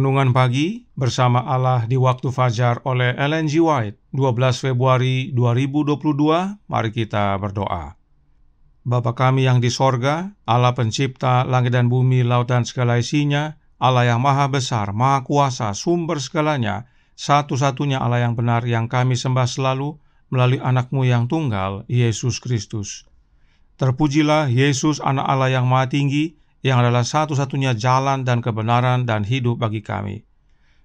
Renungan Pagi bersama Allah di Waktu Fajar oleh Ellen G. White, 12 Februari 2022. Mari kita berdoa. Bapa kami yang di sorga, Allah pencipta langit dan bumi, laut dan segala isinya, Allah yang maha besar, maha kuasa, sumber segalanya, satu-satunya Allah yang benar yang kami sembah selalu melalui anak-Mu yang tunggal, Yesus Kristus. Terpujilah Yesus, anak Allah yang maha tinggi, yang adalah satu-satunya jalan dan kebenaran dan hidup bagi kami.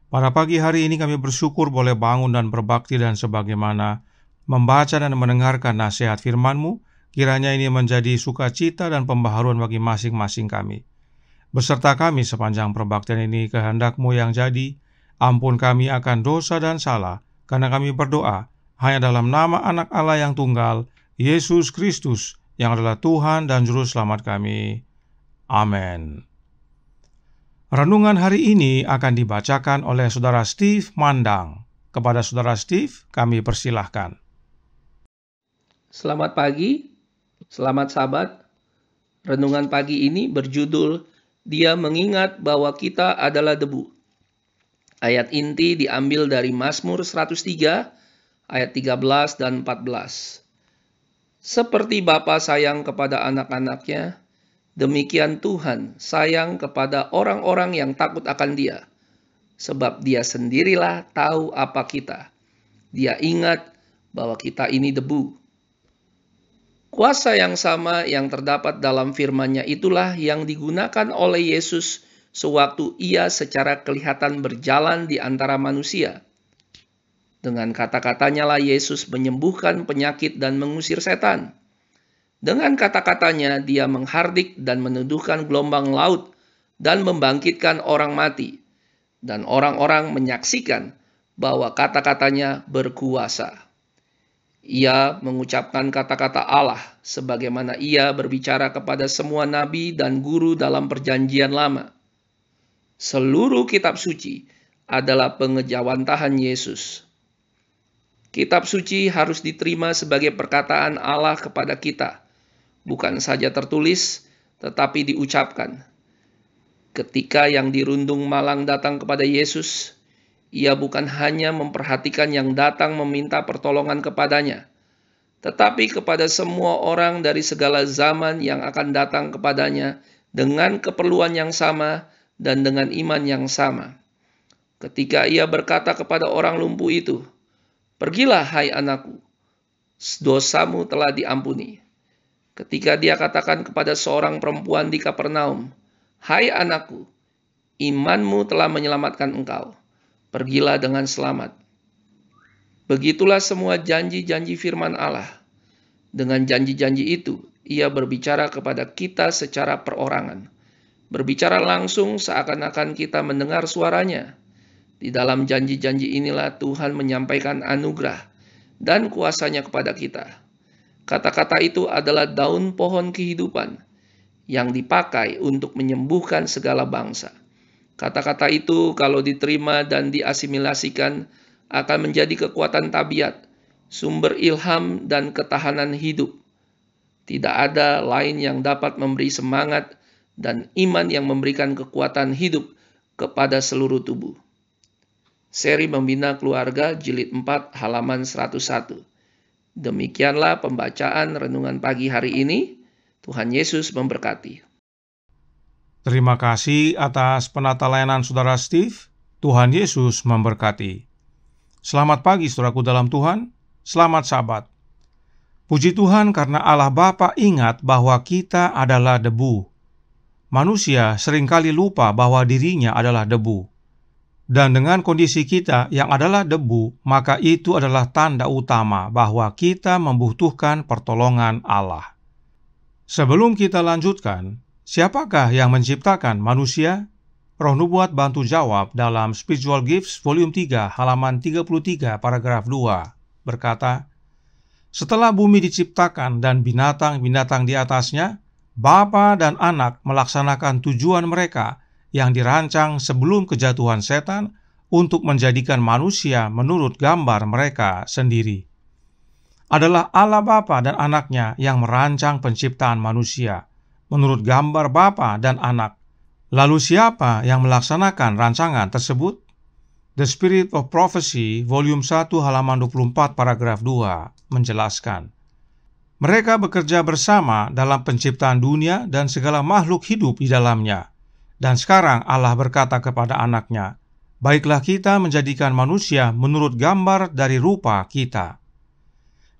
Pada pagi hari ini kami bersyukur boleh bangun dan berbakti dan sebagaimana membaca dan mendengarkan nasihat firman-Mu, kiranya ini menjadi sukacita dan pembaharuan bagi masing-masing kami. Beserta kami sepanjang perbaktian ini, kehendak-Mu yang jadi, ampun kami akan dosa dan salah, karena kami berdoa hanya dalam nama anak Allah yang tunggal, Yesus Kristus, yang adalah Tuhan dan Juru Selamat kami. Amin. Renungan hari ini akan dibacakan oleh Saudara Steve Mandang. Kepada Saudara Steve, kami persilahkan. Selamat pagi, selamat sahabat. Renungan pagi ini berjudul Dia mengingat bahwa kita adalah debu. Ayat inti diambil dari Mazmur 103, ayat 13 dan 14. Seperti Bapa sayang kepada anak-anaknya, demikian Tuhan sayang kepada orang-orang yang takut akan Dia, sebab Dia sendirilah tahu apa kita. Dia ingat bahwa kita ini debu. Kuasa yang sama yang terdapat dalam firman-Nya itulah yang digunakan oleh Yesus sewaktu Ia secara kelihatan berjalan di antara manusia. Dengan kata-katanya lah Yesus menyembuhkan penyakit dan mengusir setan. Dengan kata-katanya Dia menghardik dan meneduhkan gelombang laut dan membangkitkan orang mati. Dan orang-orang menyaksikan bahwa kata-katanya berkuasa. Ia mengucapkan kata-kata Allah sebagaimana Ia berbicara kepada semua nabi dan guru dalam perjanjian lama. Seluruh kitab suci adalah pengejawantahan Yesus. Kitab suci harus diterima sebagai perkataan Allah kepada kita. Bukan saja tertulis, tetapi diucapkan. Ketika yang dirundung malang datang kepada Yesus, ia bukan hanya memperhatikan yang datang meminta pertolongan kepadanya, tetapi kepada semua orang dari segala zaman yang akan datang kepadanya dengan keperluan yang sama dan dengan iman yang sama. Ketika ia berkata kepada orang lumpuh itu, "Pergilah hai anakku, dosamu telah diampuni." Ketika Dia katakan kepada seorang perempuan di Kapernaum, "Hai anakku, imanmu telah menyelamatkan engkau. Pergilah dengan selamat." Begitulah semua janji-janji firman Allah. Dengan janji-janji itu, Ia berbicara kepada kita secara perorangan. Berbicara langsung seakan-akan kita mendengar suaranya. Di dalam janji-janji inilah Tuhan menyampaikan anugerah dan kuasa-Nya kepada kita. Kata-kata itu adalah daun pohon kehidupan yang dipakai untuk menyembuhkan segala bangsa. Kata-kata itu kalau diterima dan diasimilasikan akan menjadi kekuatan tabiat, sumber ilham dan ketahanan hidup. Tidak ada lain yang dapat memberi semangat dan iman yang memberikan kekuatan hidup kepada seluruh tubuh. Seri Membina Keluarga Jilid 4 halaman 101. Demikianlah pembacaan renungan pagi hari ini. Tuhan Yesus memberkati. Terima kasih atas penata layanan Saudara Steve. Tuhan Yesus memberkati. Selamat pagi saudaraku dalam Tuhan. Selamat Sabat. Puji Tuhan karena Allah Bapa ingat bahwa kita adalah debu. Manusia seringkali lupa bahwa dirinya adalah debu. Dan dengan kondisi kita yang adalah debu, maka itu adalah tanda utama bahwa kita membutuhkan pertolongan Allah. Sebelum kita lanjutkan, siapakah yang menciptakan manusia? Roh Nubuat bantu jawab dalam Spiritual Gifts volume 3 halaman 33 paragraf 2 berkata, "Setelah bumi diciptakan dan binatang-binatang di atasnya, Bapa dan Anak melaksanakan tujuan mereka yang dirancang sebelum kejatuhan setan untuk menjadikan manusia menurut gambar mereka sendiri. Adalah Allah Bapa dan Anaknya yang merancang penciptaan manusia menurut gambar Bapa dan Anak, Lalu siapa yang melaksanakan rancangan tersebut? The Spirit of Prophecy, volume 1, halaman 24, paragraf 2, menjelaskan. Mereka bekerja bersama dalam penciptaan dunia dan segala makhluk hidup di dalamnya. Dan sekarang Allah berkata kepada anaknya, "Baiklah kita menjadikan manusia menurut gambar dari rupa kita."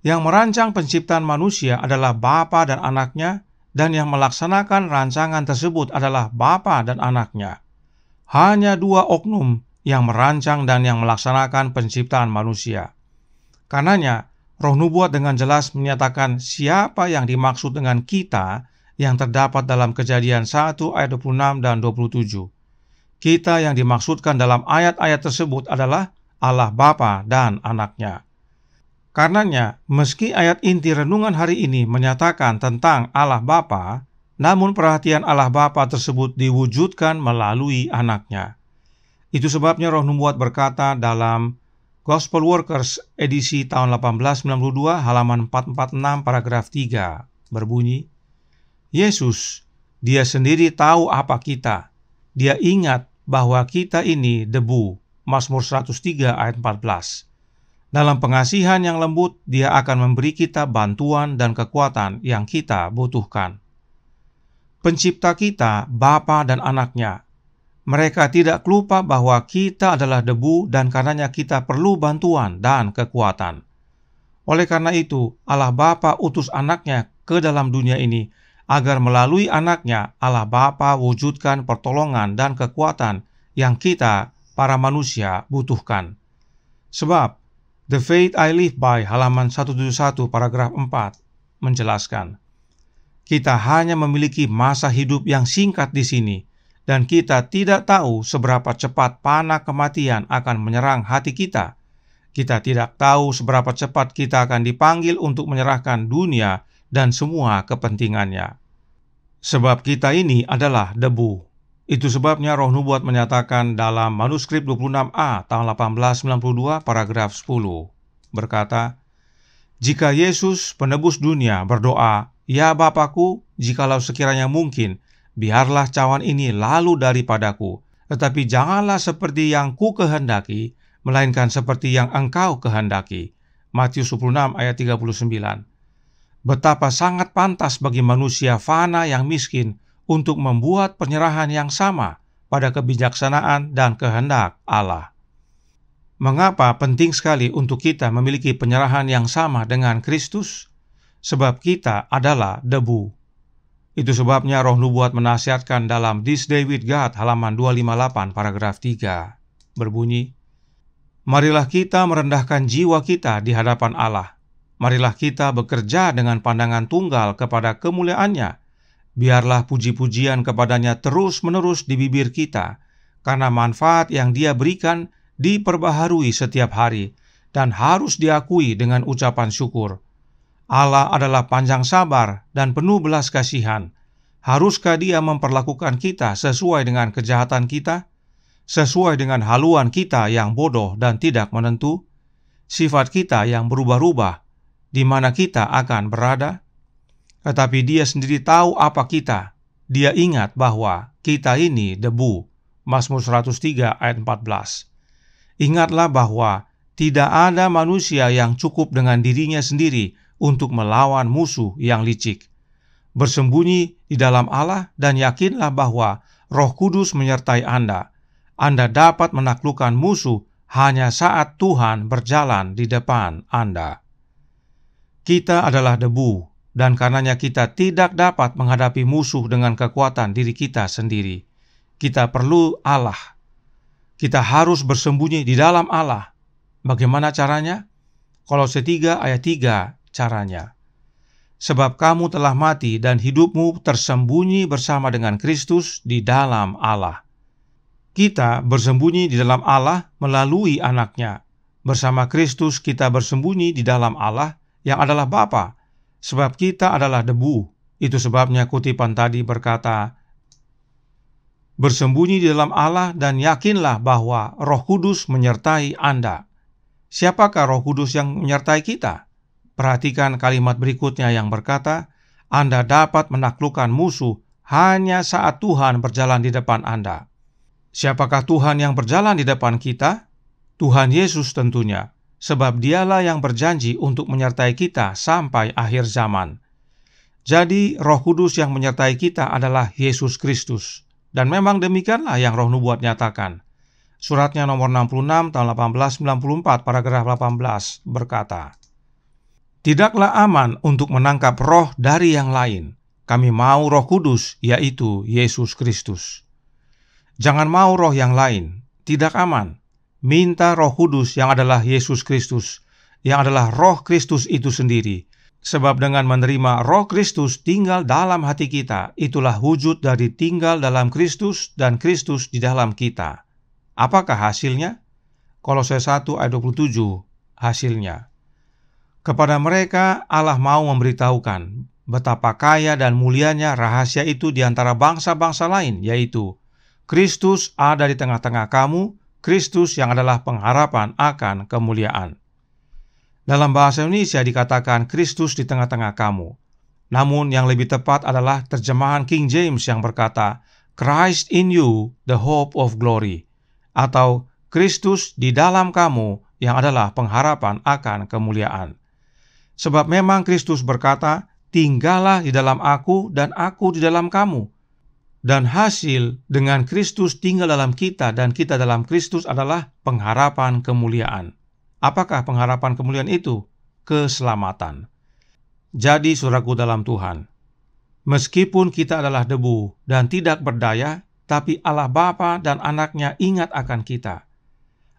Yang merancang penciptaan manusia adalah Bapa dan anaknya, dan yang melaksanakan rancangan tersebut adalah Bapa dan anaknya. Hanya dua oknum yang merancang dan yang melaksanakan penciptaan manusia. Karenanya, Roh Nubuat dengan jelas menyatakan siapa yang dimaksud dengan kita yang terdapat dalam Kejadian 1 ayat 26 dan 27. Kita yang dimaksudkan dalam ayat-ayat tersebut adalah Allah Bapa dan anaknya. Karenanya, meski ayat inti renungan hari ini menyatakan tentang Allah Bapa, namun perhatian Allah Bapa tersebut diwujudkan melalui anaknya. Itu sebabnya Roh Nubuat berkata dalam Gospel Workers edisi tahun 1892 halaman 446 paragraf 3 berbunyi, Yesus, dia sendiri tahu apa kita. Dia ingat bahwa kita ini debu. Mazmur 103 ayat 14. Dalam pengasihan yang lembut, dia akan memberi kita bantuan dan kekuatan yang kita butuhkan. Pencipta kita, Bapa dan anaknya, mereka tidak lupa bahwa kita adalah debu dan karenanya kita perlu bantuan dan kekuatan. Oleh karena itu, Allah Bapa utus anaknya ke dalam dunia ini agar melalui anaknya Allah Bapa wujudkan pertolongan dan kekuatan yang kita, para manusia, butuhkan. Sebab, The Faith I Live By, halaman 171, paragraf 4, menjelaskan, kita hanya memiliki masa hidup yang singkat di sini, dan kita tidak tahu seberapa cepat panah kematian akan menyerang hati kita. Kita tidak tahu seberapa cepat kita akan dipanggil untuk menyerahkan dunia dan semua kepentingannya. Sebab kita ini adalah debu. Itu sebabnya Roh Nubuat menyatakan dalam manuskrip 26A tahun 1892 paragraf 10 berkata, jika Yesus penebus dunia berdoa, "Ya Bapakku, jikalau sekiranya mungkin, biarlah cawan ini lalu daripadaku, tetapi janganlah seperti yang ku kehendaki, melainkan seperti yang Engkau kehendaki." Matius 26 ayat 39. Betapa sangat pantas bagi manusia fana yang miskin untuk membuat penyerahan yang sama pada kebijaksanaan dan kehendak Allah. Mengapa penting sekali untuk kita memiliki penyerahan yang sama dengan Kristus? Sebab kita adalah debu. Itu sebabnya Roh Nubuat menasihatkan dalam This Day with God halaman 258 paragraf 3 berbunyi, marilah kita merendahkan jiwa kita di hadapan Allah. Marilah kita bekerja dengan pandangan tunggal kepada kemuliaannya. Biarlah puji-pujian kepadanya terus-menerus di bibir kita, karena manfaat yang Dia berikan diperbaharui setiap hari dan harus diakui dengan ucapan syukur. Allah adalah panjang sabar dan penuh belas kasihan. Haruskah Dia memperlakukan kita sesuai dengan kejahatan kita? Sesuai dengan haluan kita yang bodoh dan tidak menentu? Sifat kita yang berubah-ubah, di mana kita akan berada? Tetapi Dia sendiri tahu apa kita. Dia ingat bahwa kita ini debu. Mazmur 103 ayat 14. Ingatlah bahwa tidak ada manusia yang cukup dengan dirinya sendiri untuk melawan musuh yang licik. Bersembunyi di dalam Allah dan yakinlah bahwa Roh Kudus menyertai Anda. Anda dapat menaklukkan musuh hanya saat Tuhan berjalan di depan Anda. Kita adalah debu, dan karenanya kita tidak dapat menghadapi musuh dengan kekuatan diri kita sendiri. Kita perlu Allah. Kita harus bersembunyi di dalam Allah. Bagaimana caranya? Kolose 3 ayat 3 caranya. Sebab kamu telah mati dan hidupmu tersembunyi bersama dengan Kristus di dalam Allah. Kita bersembunyi di dalam Allah melalui anaknya. Bersama Kristus kita bersembunyi di dalam Allah yang adalah Bapa. Sebab kita adalah debu. Itu sebabnya kutipan tadi berkata, bersembunyi di dalam Allah dan yakinlah bahwa Roh Kudus menyertai Anda. Siapakah Roh Kudus yang menyertai kita? Perhatikan kalimat berikutnya yang berkata, Anda dapat menaklukkan musuh hanya saat Tuhan berjalan di depan Anda. Siapakah Tuhan yang berjalan di depan kita? Tuhan Yesus tentunya, sebab Dialah yang berjanji untuk menyertai kita sampai akhir zaman. Jadi Roh Kudus yang menyertai kita adalah Yesus Kristus. Dan memang demikianlah yang Roh Nubuat nyatakan. Suratnya nomor 66 tahun 1894 paragraf 18 berkata, "Tidaklah aman untuk menangkap roh dari yang lain. Kami mau Roh Kudus, yaitu Yesus Kristus." Jangan mau roh yang lain, tidak aman. Minta Roh Kudus yang adalah Yesus Kristus, yang adalah Roh Kristus itu sendiri. Sebab dengan menerima Roh Kristus tinggal dalam hati kita, itulah wujud dari tinggal dalam Kristus dan Kristus di dalam kita. Apakah hasilnya? Kolose 1 ayat 27 hasilnya. Kepada mereka Allah mau memberitahukan betapa kaya dan mulianya rahasia itu di antara bangsa-bangsa lain, yaitu Kristus ada di tengah-tengah kamu, Kristus yang adalah pengharapan akan kemuliaan. Dalam bahasa Indonesia dikatakan Kristus di tengah-tengah kamu. Namun yang lebih tepat adalah terjemahan King James yang berkata, Christ in you, the hope of glory. Atau Kristus di dalam kamu yang adalah pengharapan akan kemuliaan. Sebab memang Kristus berkata, tinggallah di dalam aku dan aku di dalam kamu. Dan hasil dengan Kristus tinggal dalam kita dan kita dalam Kristus adalah pengharapan kemuliaan. Apakah pengharapan kemuliaan itu? Keselamatan. Jadi saudaraku dalam Tuhan, meskipun kita adalah debu dan tidak berdaya, tapi Allah Bapa dan Anaknya ingat akan kita.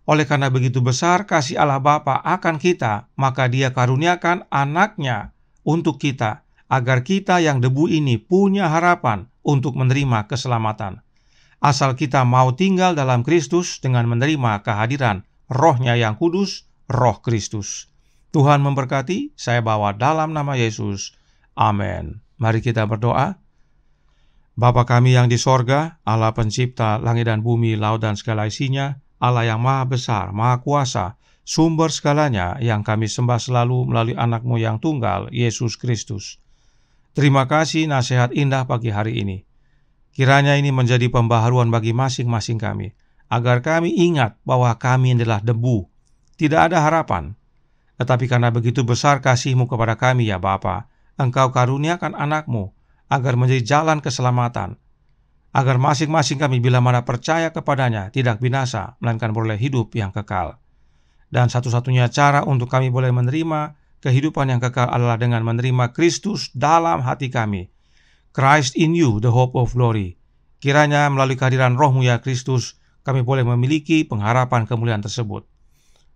Oleh karena begitu besar kasih Allah Bapa akan kita, maka Dia karuniakan Anaknya untuk kita, agar kita yang debu ini punya harapan untuk menerima keselamatan. Asal kita mau tinggal dalam Kristus dengan menerima kehadiran Roh-Nya yang kudus, Roh Kristus. Tuhan memberkati, saya bawa dalam nama Yesus. Amin. Mari kita berdoa. Bapa kami yang di sorga, Allah pencipta langit dan bumi, laut dan segala isinya, Allah yang maha besar, maha kuasa, sumber segalanya yang kami sembah selalu melalui anak-Mu yang tunggal, Yesus Kristus. Terima kasih nasihat indah pagi hari ini. Kiranya ini menjadi pembaharuan bagi masing-masing kami, agar kami ingat bahwa kami adalah debu, tidak ada harapan. Tetapi karena begitu besar kasih-Mu kepada kami ya Bapa, Engkau karuniakan anak-Mu, agar menjadi jalan keselamatan, agar masing-masing kami bila mana percaya kepadanya tidak binasa, melainkan boleh hidup yang kekal. Dan satu-satunya cara untuk kami boleh menerima kehidupan yang kekal adalah dengan menerima Kristus dalam hati kami. Christ in you, the hope of glory. Kiranya melalui kehadiran Roh-Mu ya Kristus, kami boleh memiliki pengharapan kemuliaan tersebut.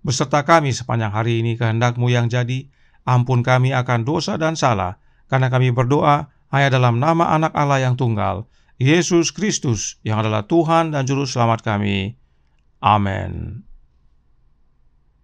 Beserta kami sepanjang hari ini kehendak-Mu yang jadi, ampun kami akan dosa dan salah, karena kami berdoa hanya dalam nama Anak Allah yang tunggal, Yesus Kristus, yang adalah Tuhan dan Juru Selamat kami. Amin.